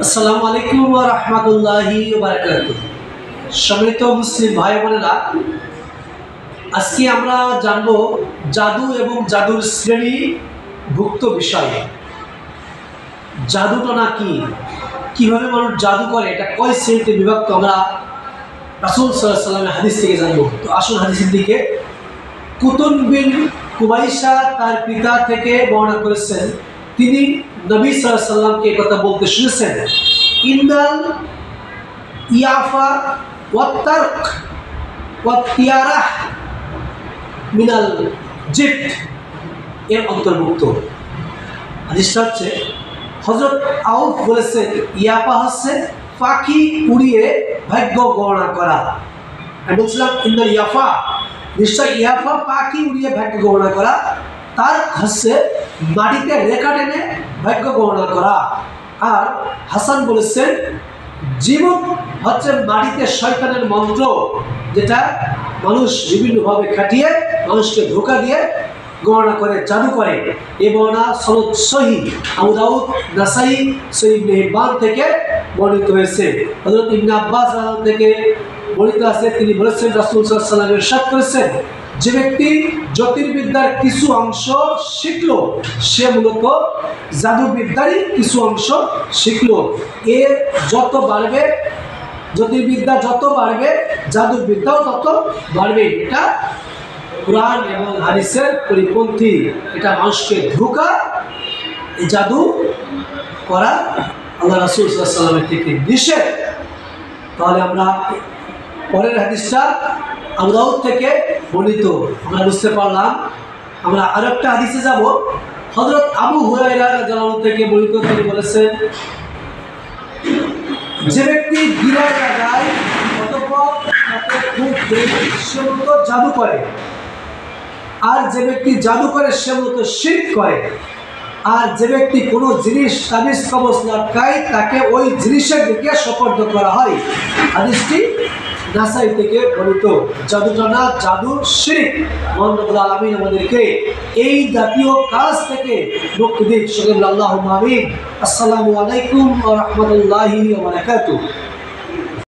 আসসালামু আলাইকুম ওয়া রাহমাতুল্লাহি ওয়া বারাকাতুহু। সম্মানিত মুসলিম ভাই বোনেরা, আজকে আমরা জানব জাদু এবং জাদুর শ্রেণীভুক্ত বিষয়। জাদুটনা কি, কিভাবে মানুষ জাদু করে, এটা কয় শ্রেণীতে বিভক্ত আমরা রাসূল সাল্লাল্লাহু আলাইহি ওয়াসাল্লামের হাদিস থেকে জানবো। তো আসুন হাদিসের দিকে। কুতুন বিন কুবাইসা তার পিতা থেকে বর্ণনা করেছেন, তিনি নবী সাল্লাল্লাহু আলাইহি ওয়াসাল্লামকে কথা বলতে শুনেছেন, ইন্দাল ইয়াফা ওয়াত্তারক ওয়াতিয়ারাহ মিনাল জিত এর অন্তর্ভুক্ত। হাদিসটা হচ্ছে, হযরত আউফ বলেছেন, ইয়াফা হচ্ছে পাখি উড়িয়ে ভাগ্য গণনা করা। আমি বলছিলাম ইন্দাল ইয়াফা, নিশ্চয় ইয়াফা পাখি উড়িয়ে ভাগ্য গণনা করা, তার হচ্ছে মাটিতে রেখা টেনে ভাগ্য গণনা করা। আর হাসান বলেছেন, জীবন হচ্ছে মাটিতে শয়তানের মন্ত্র, যেটা মানুষ বিভিন্নভাবে খাটিয়ে মানুষকে ধোঁকা দিয়ে গণনা করে, জাদু করে। এ বর্ণনা সনদ সহিহ, আবু দাউদ, নাসাই, সহিহ ইবনে হিব্বান থেকে বর্ণিত হয়েছে। হযরত ইবনে আব্বাস রাদিয়াল্লাহু থেকে বর্ণিত আছে, তিনি বলেছেন, রাসূল সাল্লাল্লাহু আলাইহি ওয়াসাল্লাম ইরশাদ করেছেন, যে ব্যক্তি জ্যোতির্বিদ্যার কিছু অংশ শিখলো, সে মূলত জাদুবিদ্যারই কিছু অংশ শিখলো। এর যত বাড়বে, জ্যোতির্বিদ্যা যত বাড়বে, জাদুবিদ্যাও তত বাড়বে। এটা কুরআন এবং হাদিসের পরিপন্থী। এটা মানুষকে ধোঁকা, এই জাদু করা আল্লাহ রাসূল সাল্লাল্লাহু আলাইহি ওয়াসাল্লামের থেকে নিষেধ। তাহলে আমরা পরের হাদিসটা আবু দাউদ থেকে বর্ণিত আমরা বুঝতে পারলাম। আমরা আরেকটা হাদিসে যাব। হযরত আবু হুরায়রা রাদিয়াল্লাহু আনহু থেকে বর্ণিত, তিনি বলেছেন, যে ব্যক্তি গিরায় লাগায় অতঃপর তাকে খুব সে মূলত জাদু করে, আর যে ব্যক্তি জাদু করে সে মূলত শিরক করে। আর যে ব্যক্তি কোনো জিনিস তাবিজ কবজ লটকায়, তাকে ওই জিনিসের দিকে সোপর্দ করা হয়। হাদিসটি নাসাই থেকে বর্ণিত। জাদুটনা, জাদু, শিরক, মহান রব্বুল আলামিন আমাদেরকে এই জাতীয় কাজ থেকে মুক্তি দিন। সকলে আল্লাহুম্মা আমিন। আসসালামু আলাইকুম ওয়া রাহমাতুল্লাহি ওয়া বারাকাতুহু।